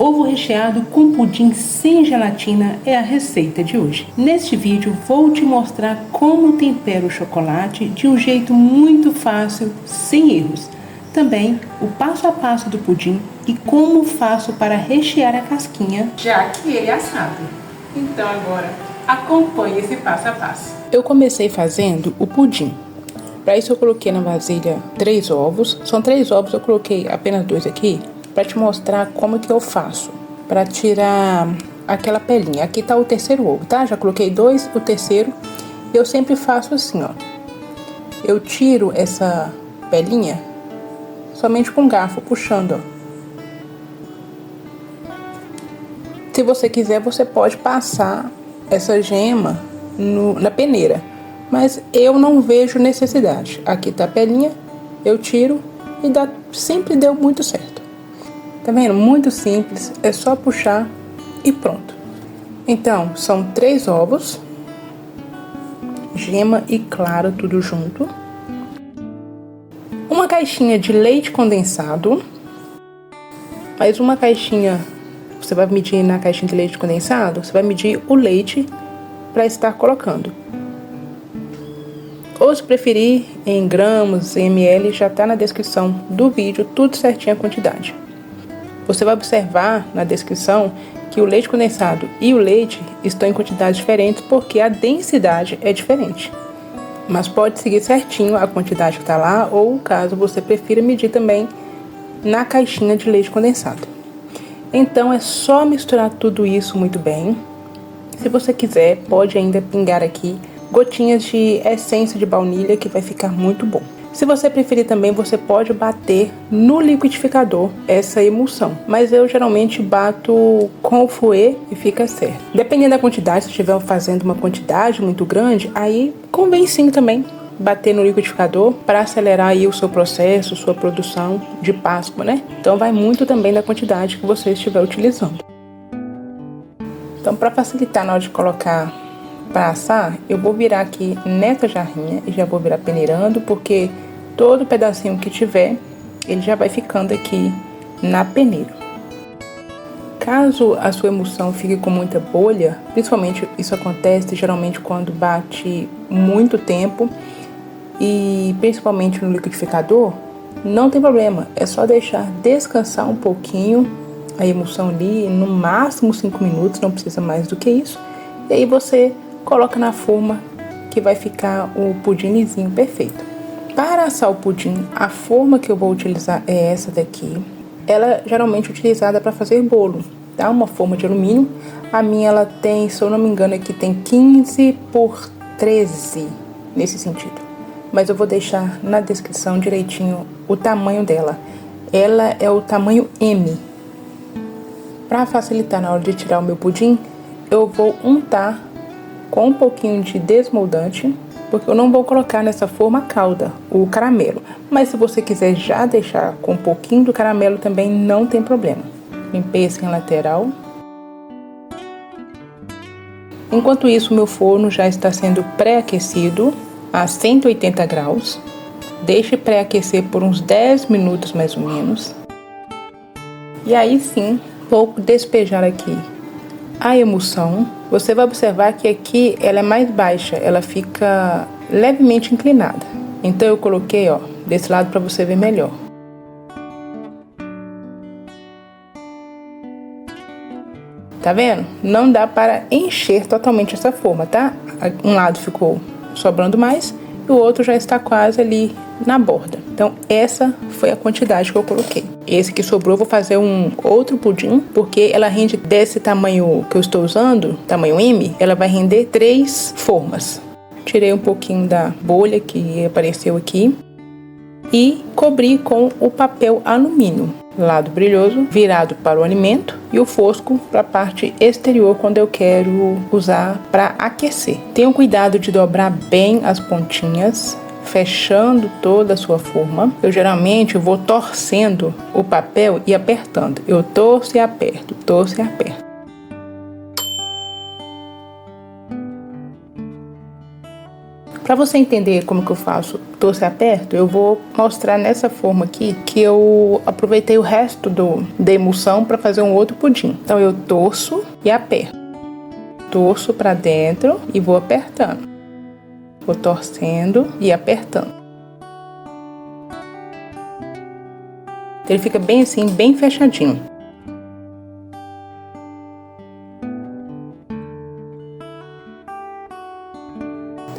Ovo recheado com pudim sem gelatina é a receita de hoje. Neste vídeo vou te mostrar como tempero o chocolate de um jeito muito fácil, sem erros. Também o passo a passo do pudim e como faço para rechear a casquinha, já que ele é assado. Então agora acompanhe esse passo a passo. Eu comecei fazendo o pudim. Para isso eu coloquei na vasilha 3 ovos. São 3 ovos, eu coloquei apenas 2 aqui para te mostrar como que eu faço para tirar aquela pelinha. Aqui tá o terceiro ovo, tá? Já coloquei 2, o terceiro. Eu sempre faço assim, ó. Eu tiro essa pelinha somente com garfo, puxando, ó. Se você quiser, você pode passar essa gema na peneira, mas eu não vejo necessidade. Aqui tá a pelinha, eu tiro e sempre deu muito certo. Tá vendo? Muito simples, é só puxar e pronto. Então, são 3 ovos, gema e clara, tudo junto. Uma caixinha de leite condensado, mais uma caixinha. Você vai medir na caixinha de leite condensado, você vai medir o leite para estar colocando. Ou se preferir, em gramas, em ml, já está na descrição do vídeo, tudo certinho a quantidade. Você vai observar na descrição que o leite condensado e o leite estão em quantidades diferentes porque a densidade é diferente. Mas pode seguir certinho a quantidade que está lá, ou caso você prefira medir também na caixinha de leite condensado. Então é só misturar tudo isso muito bem. Se você quiser, pode ainda pingar aqui gotinhas de essência de baunilha, que vai ficar muito bom. Se você preferir também, você pode bater no liquidificador essa emulsão, mas eu geralmente bato com o fouet e fica certo. Dependendo da quantidade, se estiver fazendo uma quantidade muito grande, aí convém sim também bater no liquidificador para acelerar aí o seu processo, sua produção de Páscoa, né? Então vai muito também da quantidade que você estiver utilizando. Então, para facilitar na hora de colocar para assar, eu vou virar aqui nessa jarrinha e já vou virar peneirando, porque todo pedacinho que tiver, ele já vai ficando aqui na peneira. Caso a sua emulsão fique com muita bolha, principalmente isso acontece geralmente quando bate muito tempo e principalmente no liquidificador, não tem problema, é só deixar descansar um pouquinho a emulsão ali, no máximo 5 minutos, não precisa mais do que isso. E aí você coloca na forma que vai ficar o pudim lisinho perfeito. Para assar o pudim, a forma que eu vou utilizar é essa daqui. Ela é geralmente utilizada para fazer bolo, tá? Uma forma de alumínio. A minha, ela tem, se eu não me engano, aqui tem 15 por 13, nesse sentido. Mas eu vou deixar na descrição direitinho o tamanho dela. Ela é o tamanho M. Para facilitar na hora de tirar o meu pudim, eu vou untar com um pouquinho de desmoldante, porque eu não vou colocar nessa forma a calda, o caramelo. Mas se você quiser já deixar com um pouquinho do caramelo também, não tem problema. Limpei assim a lateral. Enquanto isso, meu forno já está sendo pré-aquecido a 180 graus. Deixe pré-aquecer por uns 10 minutos mais ou menos. E aí sim, vou despejar aqui a emulsão. Você vai observar que aqui ela é mais baixa, ela fica levemente inclinada. Então eu coloquei, ó, desse lado para você ver melhor. Tá vendo? Não dá para encher totalmente essa forma, tá? Um lado ficou sobrando mais e o outro já está quase ali na borda. Então essa foi a quantidade que eu coloquei. Esse que sobrou eu vou fazer um outro pudim, porque ela rende desse tamanho que eu estou usando, tamanho M, ela vai render 3 formas. Tirei um pouquinho da bolha que apareceu aqui e cobri com o papel alumínio. Lado brilhoso virado para o alimento e o fosco para a parte exterior quando eu quero usar para aquecer. Tenham cuidado de dobrar bem as pontinhas, fechando toda a sua forma. Eu geralmente vou torcendo o papel e apertando. Eu torço e aperto, torço e aperto. Para você entender como que eu faço torço e aperto, eu vou mostrar nessa forma aqui que eu aproveitei o resto da emulsão para fazer um outro pudim. Então eu torço e aperto. Torço para dentro e vou apertando. Vou torcendo e apertando. Ele fica bem assim, bem fechadinho.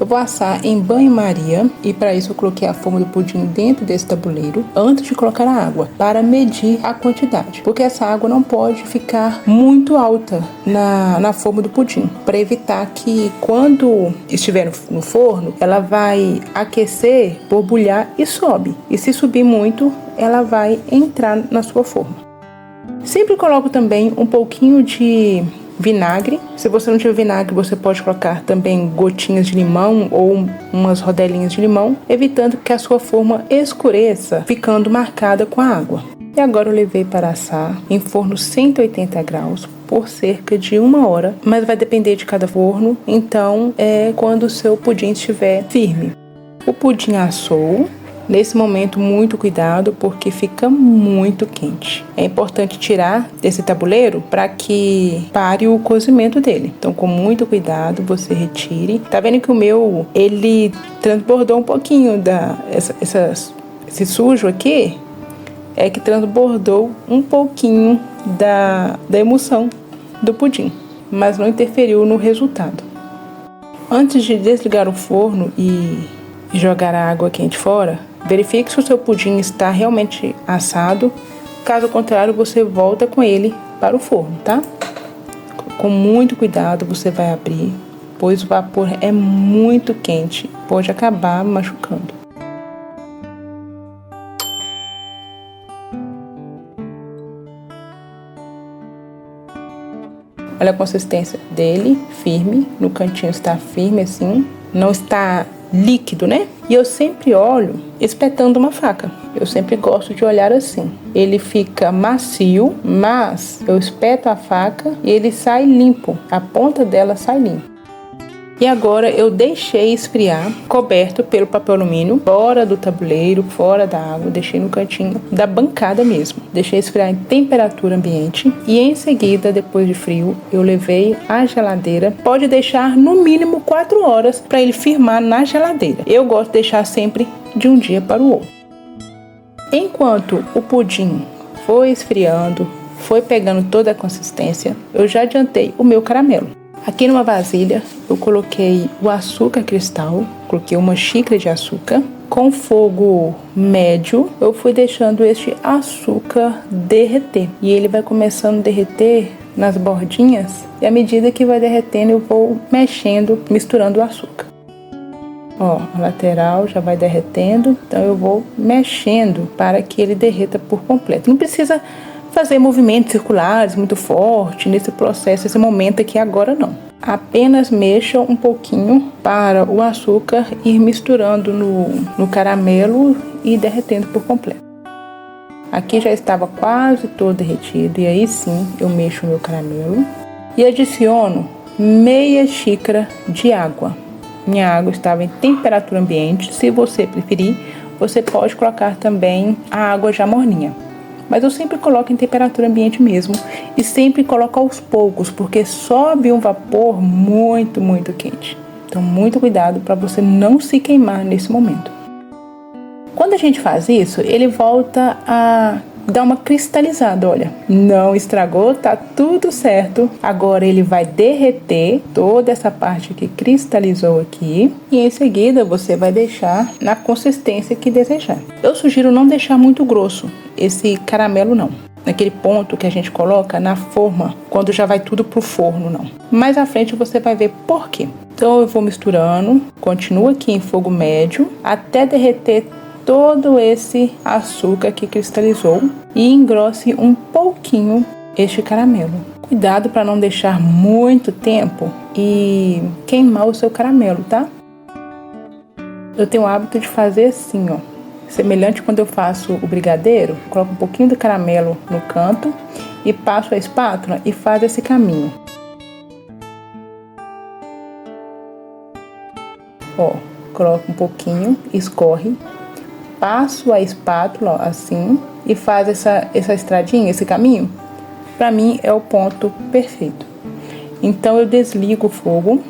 Eu vou assar em banho-maria e para isso eu coloquei a forma do pudim dentro desse tabuleiro antes de colocar a água, para medir a quantidade, porque essa água não pode ficar muito alta na forma do pudim, para evitar que quando estiver no forno, ela vai aquecer, borbulhar e sobe. E se subir muito, ela vai entrar na sua forma. Sempre coloco também um pouquinho de vinagre. Se você não tiver vinagre, você pode colocar também gotinhas de limão ou umas rodelinhas de limão, evitando que a sua forma escureça, ficando marcada com a água. E agora eu levei para assar em forno 180 graus por cerca de 1 hora, mas vai depender de cada forno, então é quando o seu pudim estiver firme. O pudim assou. Nesse momento, muito cuidado, porque fica muito quente. É importante tirar desse tabuleiro para que pare o cozimento dele. Então, com muito cuidado, você retire. Tá vendo que o meu, ele transbordou um pouquinho esse sujo aqui? É que transbordou um pouquinho da emulsão do pudim, mas não interferiu no resultado. Antes de desligar o forno e jogar a água quente fora, verifique se o seu pudim está realmente assado. Caso contrário, você volta com ele para o forno, tá? Com muito cuidado você vai abrir, pois o vapor é muito quente, pode acabar machucando. Olha a consistência dele, firme, no cantinho está firme assim, não está líquido, né? E eu sempre olho espetando uma faca. Eu sempre gosto de olhar assim. Ele fica macio, mas eu espeto a faca e ele sai limpo. A ponta dela sai limpa. E agora eu deixei esfriar, coberto pelo papel alumínio, fora do tabuleiro, fora da água, deixei no cantinho da bancada mesmo. Deixei esfriar em temperatura ambiente e em seguida, depois de frio, eu levei à geladeira. Pode deixar no mínimo 4 horas para ele firmar na geladeira. Eu gosto de deixar sempre de um dia para o outro. Enquanto o pudim foi esfriando, foi pegando toda a consistência, eu já adiantei o meu caramelo. Aqui numa vasilha eu coloquei o açúcar cristal, coloquei 1 xícara de açúcar. Com fogo médio eu fui deixando este açúcar derreter. E ele vai começando a derreter nas bordinhas. E à medida que vai derretendo eu vou mexendo, misturando o açúcar. Ó, a lateral já vai derretendo, então eu vou mexendo para que ele derreta por completo. Não precisa fazer movimentos circulares muito forte nesse processo, esse momento aqui agora não. Apenas mexa um pouquinho para o açúcar ir misturando no caramelo e derretendo por completo. Aqui já estava quase todo derretido e aí sim eu mexo o meu caramelo e adiciono meia xícara de água. Minha água estava em temperatura ambiente. Se você preferir, você pode colocar também a água já morninha. Mas eu sempre coloco em temperatura ambiente mesmo. E sempre coloco aos poucos, porque sobe um vapor muito, muito quente. Então, muito cuidado para você não se queimar nesse momento. Quando a gente faz isso, ele volta a dar uma cristalizada, olha. Não estragou, tá tudo certo. Agora ele vai derreter toda essa parte que cristalizou aqui. E em seguida você vai deixar na consistência que desejar. Eu sugiro não deixar muito grosso esse caramelo não. Naquele ponto que a gente coloca na forma, quando já vai tudo pro forno, não. Mais à frente você vai ver por quê. Então eu vou misturando, continuo aqui em fogo médio, até derreter todo esse açúcar que cristalizou e engrosse um pouquinho este caramelo. Cuidado para não deixar muito tempo e queimar o seu caramelo, tá? Eu tenho o hábito de fazer assim, ó. Semelhante quando eu faço o brigadeiro, coloco um pouquinho do caramelo no canto e passo a espátula e faz esse caminho. Ó, coloco um pouquinho, escorre, passo a espátula, ó, assim, e faz essa estradinha, esse caminho. Pra mim é o ponto perfeito. Então eu desligo o fogo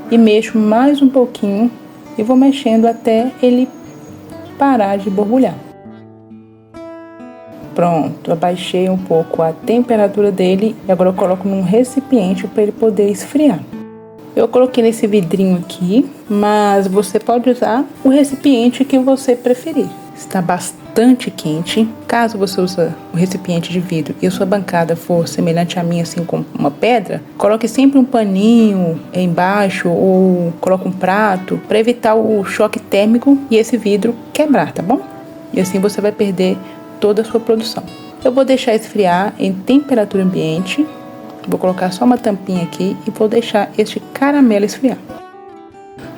e mexo mais um pouquinho e vou mexendo até ele parar de borbulhar. Pronto, abaixei um pouco a temperatura dele e agora eu coloco num recipiente para ele poder esfriar. Eu coloquei nesse vidrinho aqui, mas você pode usar o recipiente que você preferir. Está bastante quente. Caso você use o recipiente de vidro e a sua bancada for semelhante à minha, assim, com uma pedra, coloque sempre um paninho embaixo ou coloque um prato para evitar o choque térmico e esse vidro quebrar, tá bom? E assim você vai perder toda a sua produção. Eu vou deixar esfriar em temperatura ambiente. Vou colocar só uma tampinha aqui e vou deixar este caramelo esfriar.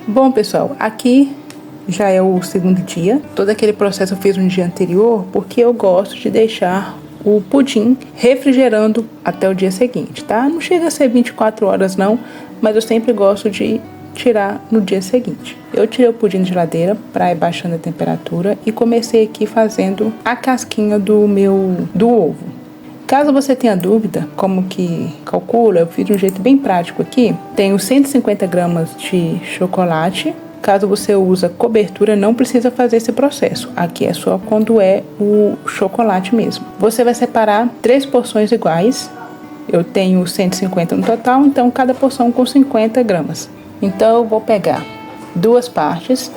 Bom, pessoal, aqui já é o segundo dia. Todo aquele processo eu fiz no dia anterior porque eu gosto de deixar o pudim refrigerando até o dia seguinte, tá? Não chega a ser 24 horas não, mas eu sempre gosto de tirar no dia seguinte. Eu tirei o pudim de geladeira para ir baixando a temperatura e comecei aqui fazendo a casquinha do ovo. Caso você tenha dúvida como que calcula, eu fiz de um jeito bem prático aqui. Tenho 150 gramas de chocolate. Caso você use cobertura, não precisa fazer esse processo. Aqui é só quando é o chocolate mesmo. Você vai separar 3 porções iguais. Eu tenho 150 no total, então cada porção com 50 gramas. Então eu vou pegar 2 partes,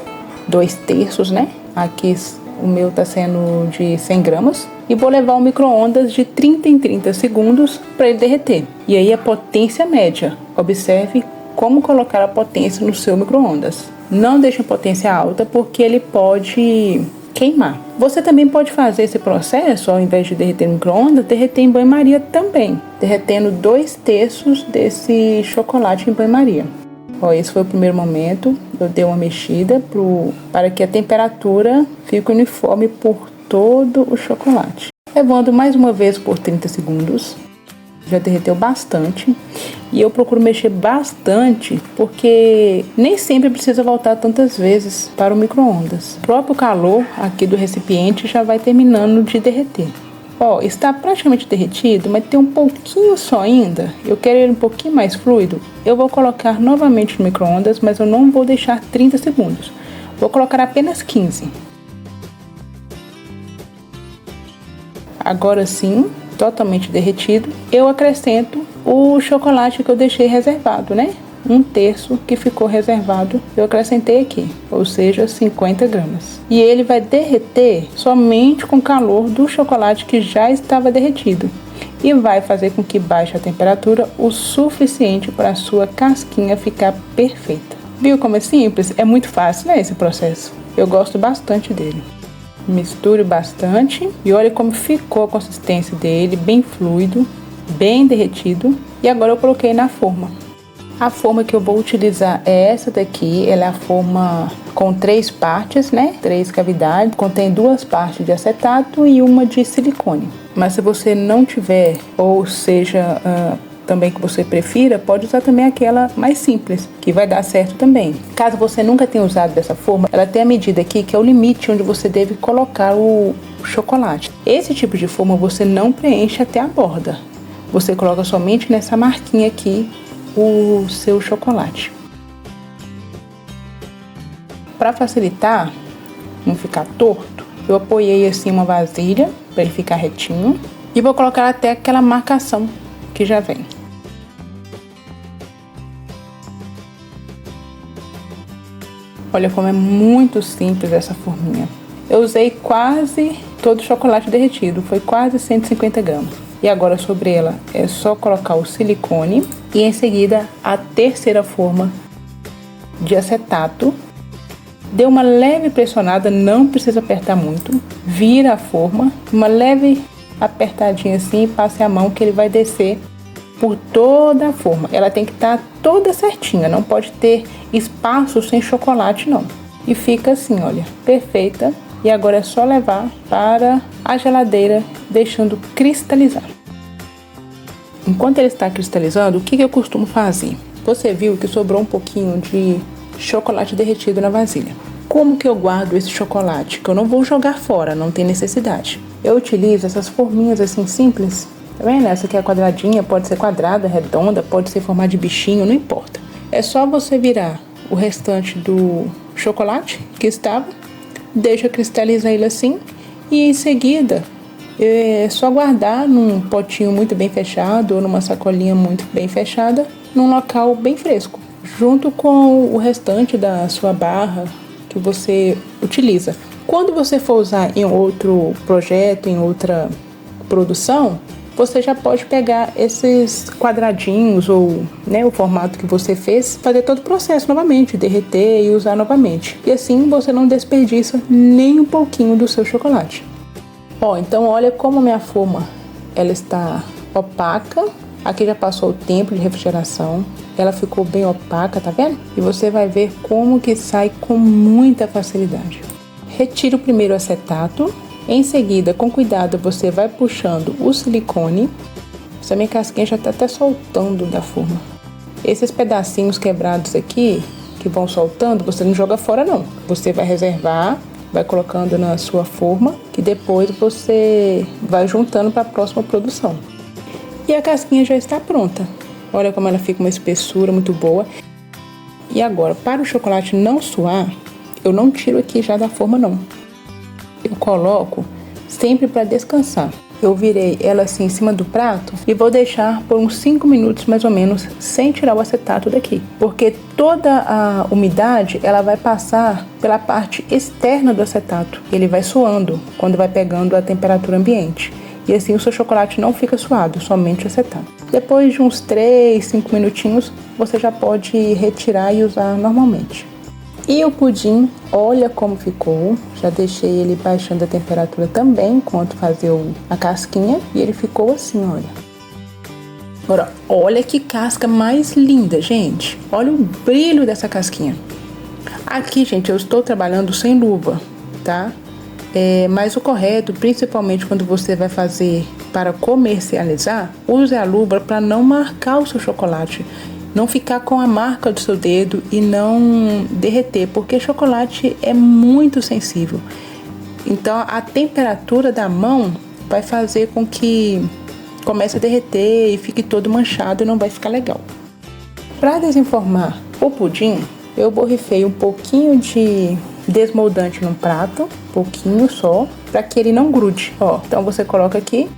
2/3, né? Aqui o meu tá sendo de 100 gramas. E vou levar ao micro-ondas de 30 em 30 segundos para ele derreter. E aí a potência média. Observe como colocar a potência no seu micro-ondas. Não deixe a potência alta porque ele pode queimar. Você também pode fazer esse processo, ao invés de derreter no micro-ondas, derreter em banho-maria também. Derretendo 2/3 desse chocolate em banho-maria. Ó, esse foi o primeiro momento. Eu dei uma mexida para que a temperatura fique uniforme por todo o chocolate. Levando mais uma vez por 30 segundos. Já derreteu bastante. E eu procuro mexer bastante porque nem sempre precisa voltar tantas vezes para o micro-ondas. O próprio calor aqui do recipiente já vai terminando de derreter. Ó, está praticamente derretido, mas tem um pouquinho só ainda. Eu quero ele um pouquinho mais fluido. Eu vou colocar novamente no micro-ondas, mas eu não vou deixar 30 segundos. Vou colocar apenas 15. Agora sim, totalmente derretido, eu acrescento o chocolate que eu deixei reservado, né? 1/3 que ficou reservado, eu acrescentei aqui, ou seja, 50 gramas. E ele vai derreter somente com o calor do chocolate que já estava derretido. E vai fazer com que baixe a temperatura o suficiente para a sua casquinha ficar perfeita. Viu como é simples? É muito fácil, né, esse processo? Eu gosto bastante dele. Misture bastante e olha como ficou a consistência dele, bem fluido, bem derretido. E agora eu coloquei na forma. A forma que eu vou utilizar é essa daqui, ela é a forma com 3 partes, né? 3 cavidades, contém 2 partes de acetato e uma de silicone. Mas se você não tiver, ou seja, também que você prefira, pode usar também aquela mais simples, que vai dar certo também. Caso você nunca tenha usado dessa forma, ela tem a medida aqui que é o limite onde você deve colocar o chocolate. Esse tipo de forma você não preenche até a borda. Você coloca somente nessa marquinha aqui o seu chocolate. Para facilitar, não ficar torto, eu apoiei assim uma vasilha para ele ficar retinho e vou colocar até aquela marcação que já vem. Olha como é muito simples essa forminha. Eu usei quase todo o chocolate derretido, foi quase 150 gramas. E agora sobre ela é só colocar o silicone e em seguida a terceira forma de acetato. Dê uma leve pressionada, não precisa apertar muito. Vira a forma, uma leve apertadinha assim e passe a mão que ele vai descer por toda a forma. Ela tem que estar toda certinha, não pode ter espaço sem chocolate não. E fica assim, olha, perfeita. E agora é só levar para a geladeira, deixando cristalizar. Enquanto ele está cristalizando, o que eu costumo fazer? Você viu que sobrou um pouquinho de chocolate derretido na vasilha. Como que eu guardo esse chocolate? Que eu não vou jogar fora, não tem necessidade. Eu utilizo essas forminhas assim simples. Tá vendo? Essa aqui é quadradinha, pode ser quadrada, redonda, pode ser formato de bichinho, não importa. É só você virar o restante do chocolate que estava, deixa cristalizar ele assim e em seguida é só guardar num potinho muito bem fechado ou numa sacolinha muito bem fechada, num local bem fresco, junto com o restante da sua barra que você utiliza. Quando você for usar em outro projeto, em outra produção, você já pode pegar esses quadradinhos ou o formato que você fez, fazer todo o processo novamente, derreter e usar novamente. E assim você não desperdiça nem um pouquinho do seu chocolate. Então olha como minha forma ela está opaca. Aqui já passou o tempo de refrigeração. Ela ficou bem opaca, tá vendo? E você vai ver como que sai com muita facilidade. Retira o primeiro acetato. Em seguida, com cuidado, você vai puxando o silicone. Essa minha casquinha já tá até soltando da forma. Esses pedacinhos quebrados aqui, que vão soltando, você não joga fora não. Você vai reservar, vai colocando na sua forma, que depois você vai juntando para a próxima produção. E a casquinha já está pronta. Olha como ela fica uma espessura muito boa. E agora, para o chocolate não suar, eu não tiro aqui já da forma não. Eu coloco sempre para descansar. Eu virei ela assim em cima do prato e vou deixar por uns 5 minutos mais ou menos sem tirar o acetato daqui, porque toda a umidade ela vai passar pela parte externa do acetato. Ele vai suando quando vai pegando a temperatura ambiente e assim o seu chocolate não fica suado, somente o acetato. Depois de uns 3, 5 minutinhos você já pode retirar e usar normalmente. E o pudim, olha como ficou. Já deixei ele baixando a temperatura também, enquanto fazia a casquinha. E ele ficou assim, olha. Agora, olha que casca mais linda, gente. Olha o brilho dessa casquinha. Aqui, gente, eu estou trabalhando sem luva, tá? Mas o correto, principalmente quando você vai fazer para comercializar, use a luva para não marcar o seu chocolate. Não ficar com a marca do seu dedo e não derreter, porque chocolate é muito sensível. Então a temperatura da mão vai fazer com que comece a derreter e fique todo manchado e não vai ficar legal. Para desenformar o pudim, eu borrifei um pouquinho de desmoldante no prato, pouquinho só, para que ele não grude. Então você coloca aqui,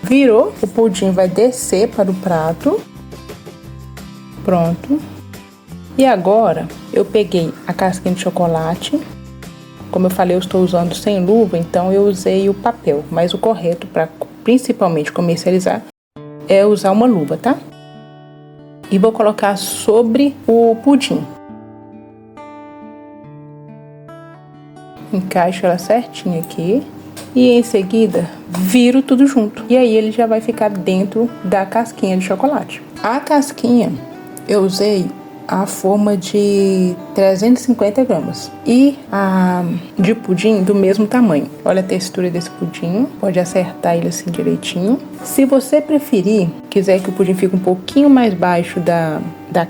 virou, o pudim vai descer para o prato. Pronto. E agora eu peguei a casquinha de chocolate. Como eu falei, eu estou usando sem luva, então eu usei o papel. Mas o correto para principalmente comercializar é usar uma luva, tá? E vou colocar sobre o pudim. Encaixo ela certinho aqui. E em seguida viro tudo junto. E aí ele já vai ficar dentro da casquinha de chocolate. A casquinha eu usei a forma de 350 gramas e a de pudim do mesmo tamanho. Olha a textura desse pudim, pode acertar ele assim direitinho. Se você preferir, quiser que o pudim fique um pouquinho mais baixo da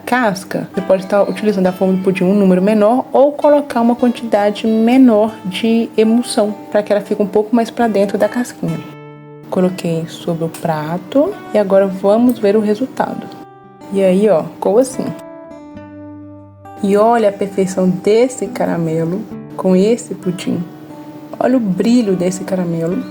casca, você pode estar utilizando a forma do pudim um número menor ou colocar uma quantidade menor de emulsão para que ela fique um pouco mais para dentro da casquinha. Coloquei sobre o prato e agora vamos ver o resultado. E aí, ficou assim. E olha a perfeição desse caramelo com esse pudim. Olha o brilho desse caramelo.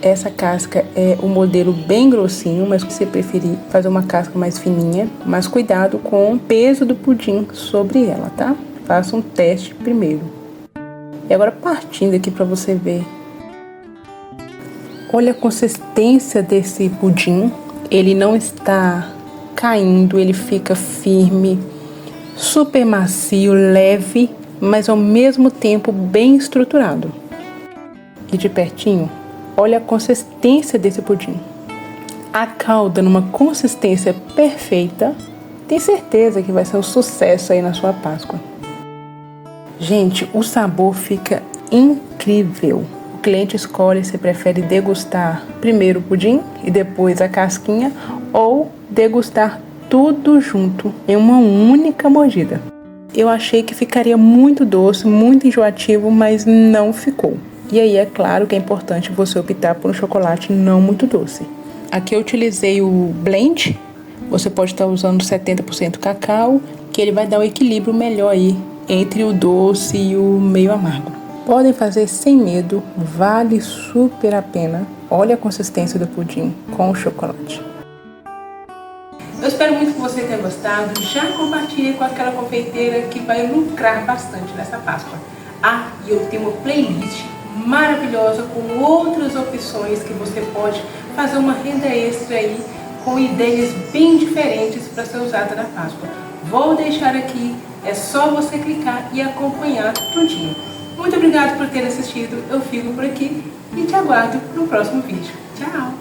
Essa casca é o modelo bem grossinho, mas se você preferir fazer uma casca mais fininha, mas cuidado com o peso do pudim sobre ela, tá? Faça um teste primeiro. E agora partindo aqui para você ver. Olha a consistência desse pudim, ele não está caindo, ele fica firme, super macio, leve, mas ao mesmo tempo bem estruturado. E de pertinho, olha a consistência desse pudim. A calda numa consistência perfeita, tem certeza que vai ser um sucesso aí na sua Páscoa. Gente, o sabor fica incrível. O cliente escolhe se prefere degustar primeiro o pudim e depois a casquinha ou degustar tudo junto em uma única mordida. Eu achei que ficaria muito doce, muito enjoativo, mas não ficou. E aí é claro que é importante você optar por um chocolate não muito doce. Aqui eu utilizei o blend, você pode estar usando 70% cacau, que ele vai dar um equilíbrio melhor aí entre o doce e o meio amargo. Podem fazer sem medo, vale super a pena. Olha a consistência do pudim com o chocolate. Eu espero muito que você tenha gostado. Já compartilhe com aquela confeiteira que vai lucrar bastante nessa Páscoa. Ah, e eu tenho uma playlist maravilhosa com outras opções que você pode fazer uma renda extra aí com ideias bem diferentes para ser usada na Páscoa. Vou deixar aqui, é só você clicar e acompanhar tudinho. Muito obrigado por ter assistido, eu fico por aqui e te aguardo no próximo vídeo. Tchau!